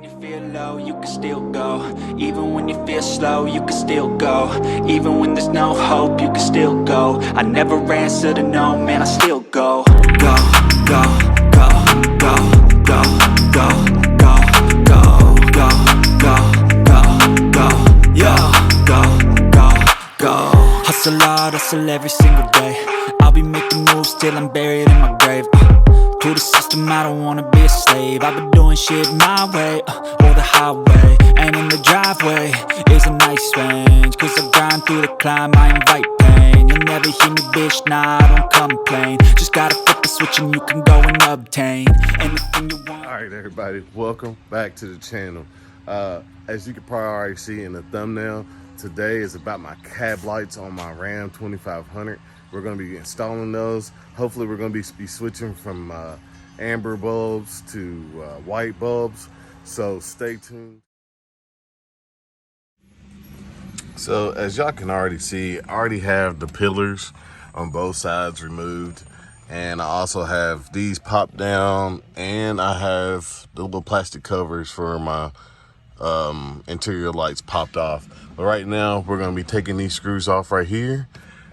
when you feel low, you can still go. Even when you feel slow, you can still go. Even when there's no hope, you can still go. I never answer to no, man, I still go. Go, go, go, go, go, go, go, go, go, go, go, go, yo, go, go, go. Hustle hard, hustle every single day. I'll be making moves till I'm buried in my grave. To the system, I don't wanna be a slave. I've been doing shit my way, or the highway. And in the driveway is a nice range, cause I grind through the climb, I invite pain. You'll never hear me, bitch, nah, I don't complain. Just gotta flip the switch and you can go and obtain anything you want. Alright everybody, welcome back to the channel. As you can probably already see in the thumbnail, today is about my cab lights on my Ram 2500. We're going to be installing those. Hopefully we're going to be switching from amber bulbs to white bulbs. So stay tuned. So as y'all can already see, I already have the pillars on both sides removed. And I also have these popped down, and I have the little plastic covers for my interior lights popped off. But right now we're going to be taking these screws off right here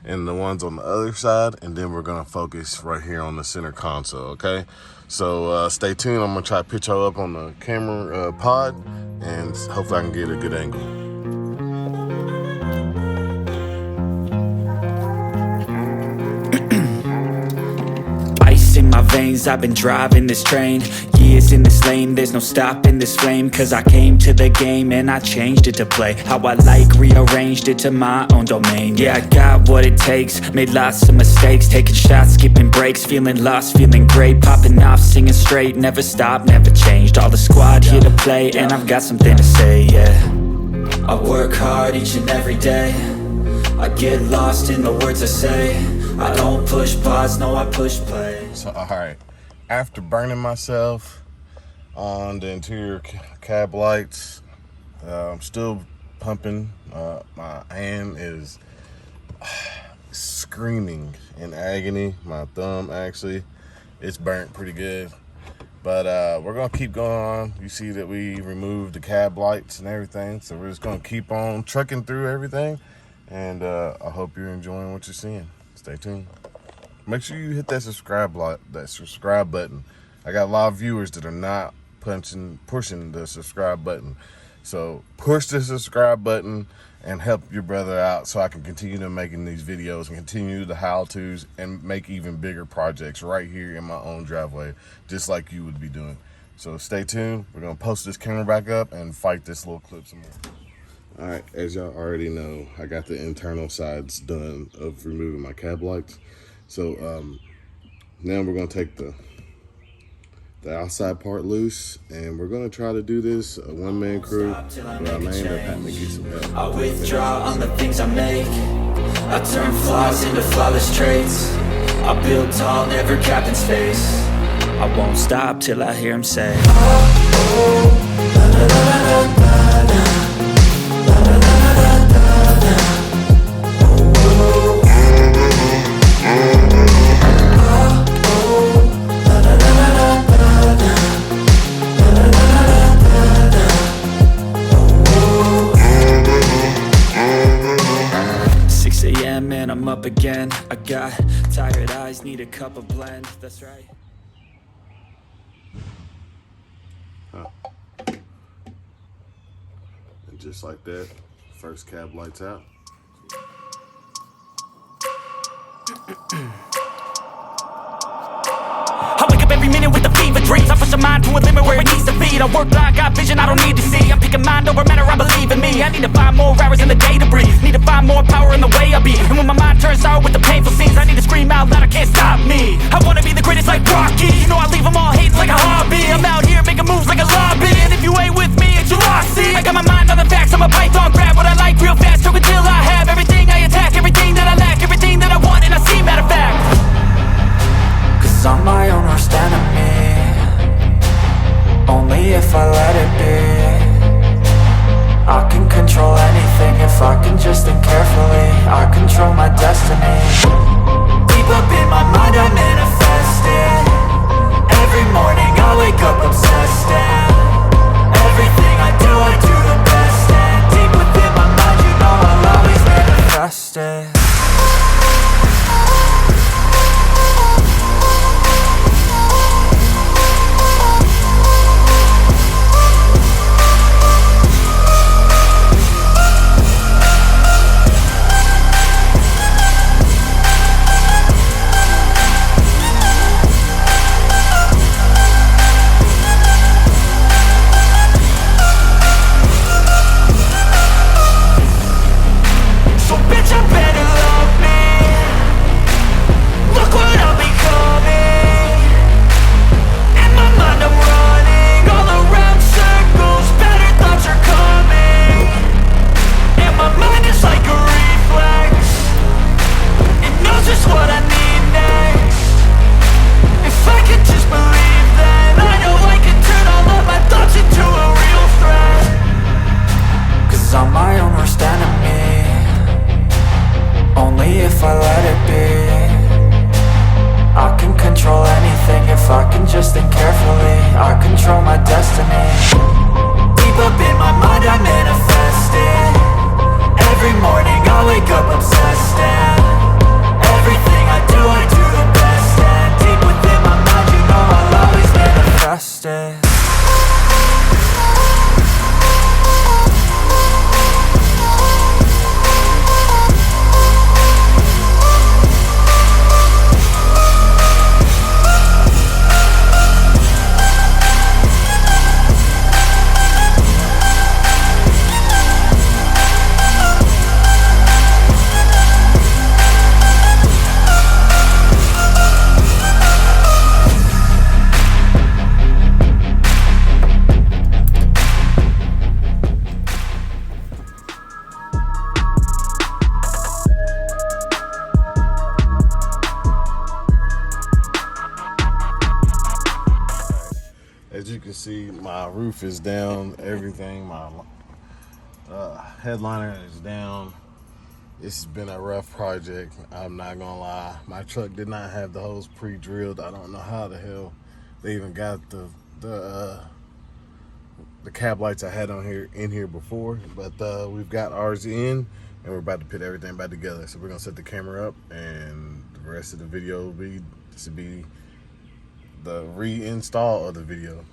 and the ones on the other side, and then we're gonna focus right here on the center console. Okay, so stay tuned. I'm gonna try to pitch her up on the camera pod, and hopefully I can get a good angle. In my veins, I've been driving this train. Years in this lane, there's no stopping this flame. Cause I came to the game and I changed it to play how I like, rearranged it to my own domain. Yeah, I got what it takes, made lots of mistakes, taking shots, skipping breaks, feeling lost, feeling great, popping off, singing straight, never stopped, never changed. All the squad here to play, and I've got something to say, yeah. I work hard each and every day, I get lost in the words I say. I don't push pause, no, I push play. So, alright, after burning myself on the interior cab lights, I'm still pumping. My hand is screaming in agony. My thumb, actually, it's burnt pretty good. But we're going to keep going on. You see that we removed the cab lights and everything. So we're just going to keep on trucking through everything. And I hope you're enjoying what you're seeing. Stay tuned. Make sure you hit that subscribe button. I got a lot of viewers that are not pushing the subscribe button. So push the subscribe button and help your brother out so I can continue to making these videos and continue the how-tos and make even bigger projects right here in my own driveway, just like you would be doing. So stay tuned. We're gonna post this camera back up and fight this little clip some more. All right, as y'all already know, I got the internal sides done of removing my cab lights. So now we're gonna take the outside part loose, and we're gonna try to do this a one-man crew, but I may end up having to get some help. I withdraw on the things I make, I turn flaws into flawless traits, I build tall, never capped in space. I won't stop till I hear him say, oh, oh, la, la, la, la, la, la. And I'm up again. I got tired eyes, need a cup of blend. That's right. And just like that, first cab lights out. I wake up every minute with the fever dreams. I push my mind to a limit where it needs to feed. I work blind, got vision I don't need to see. I'm picking mind over matter, I believe in me. I need to find more hours in the day to breathe. Need to find more power in the way I be. And when my mind turns sour with the painful scenes, I need to scream out loud, I can't stop me. I wanna be the greatest like Rocky. You know I leave them all hates like a hobby. I'm out here making moves like a lobby. And if you ain't with me, it's your loss. See, I got my mind on the facts, I'm a python. Grab what I like real fast, choke until I have everything I attack, everything that I lack, everything that I want, and I see, matter of fact. Cause I'm my own worst enemy, only if I let it be. I can control anything if I can just think carefully. I control my destiny. Deep up in my mind I manifest it. Every morning I wake up obsessed, and every my roof is down, everything, my headliner is down. This has been a rough project, I'm not gonna lie. My truck did not have the hose pre-drilled. I don't know how the hell they even got the cab lights I had on here in here before, but we've got ours in, and we're about to put everything back together. So we're gonna set the camera up, and the rest of the video will be the reinstall of the video.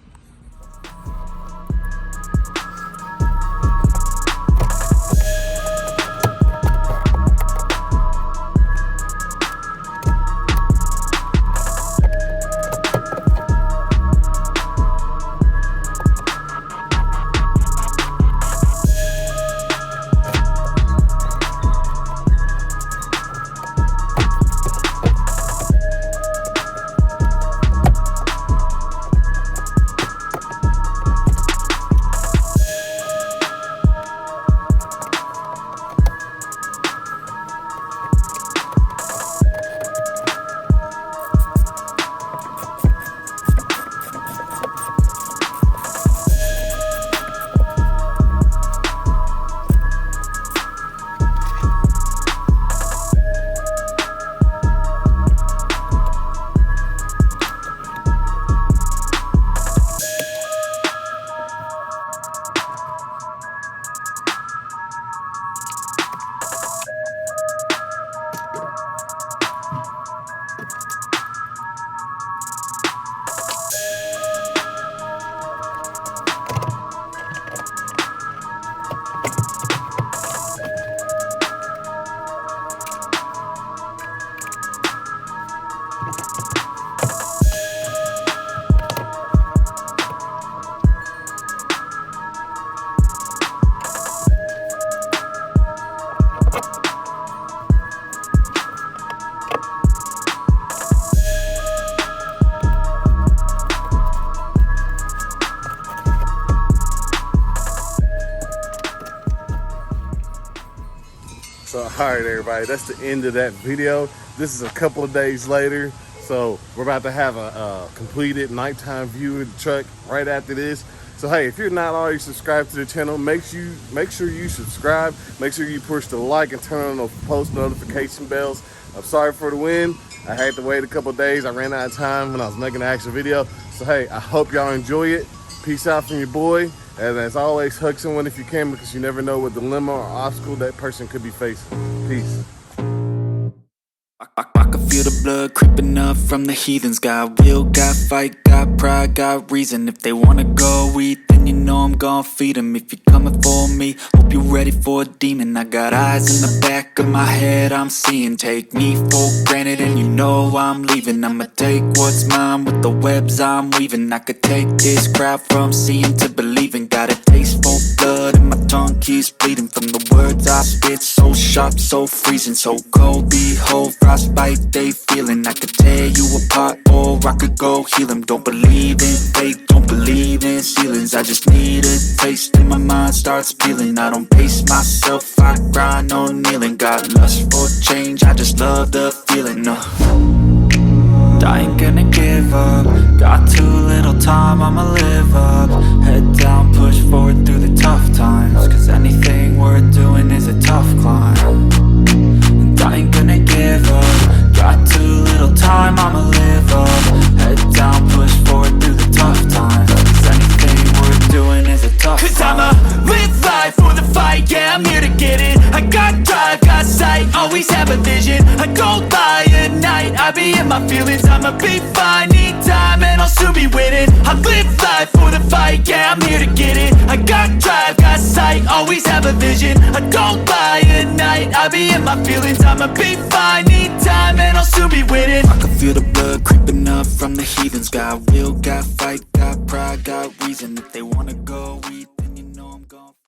So, all right, everybody, that's the end of that video. This is a couple of days later. So we're about to have a completed nighttime view of the truck right after this. So, hey, if you're not already subscribed to the channel, make sure you subscribe. Make sure you push the like and turn on the post notification bells. I'm sorry for the wind. I had to wait a couple of days. I ran out of time when I was making the actual video. So, hey, I hope y'all enjoy it. Peace out from your boy. And as always, hug someone if you can, because you never know what dilemma or obstacle that person could be facing. Peace. I can feel the blood creeping up from the heathens. Got will, got fight, got pride, got reason. If they wanna go eat, then you know I'm gon' feed them. If you're coming for me, hope you're ready for a demon. I got eyes in the back of my head, I'm seeing. Take me for granted and you know I'm leaving. I'ma take what's mine with the webs I'm weaving. I could take this crowd from seeing to believing. Got a taste for blood and my tongue keeps bleeding. From the words I spit, so sharp, so freezing. So cold, behold, frostbite they feeling. I could tear you apart or I could go heal them. Don't believe in fate, don't believe in ceilings. I just need a taste and my mind starts peeling. I don't pace myself, I grind on kneeling. Got lust for change, I just love the feeling. I ain't gonna give up. Got too little time, I'ma live up. Head down, push forward through the tough times. Cause anything worth doing is a tough climb. And I ain't gonna give up. Got too little time, I'ma live up. Head down, push forward through the tough times. Cause anything worth doing is a tough climb. Cause I'ma live life for the fight, yeah, I'm here to get it. I got drive, got sight, always have a vision. I go by at night, I be in my feelings. I'ma be fine, need time and I'll soon be winning. I live life for the fight, yeah, I'm here to get it. I got drive, got sight, always have a vision. I go by at night, I be in my feelings. I'ma be fine, need time and I'll soon be winning. I can feel the blood creeping up from the heathens. Got will, got fight, got pride, got reason. If they wanna go eat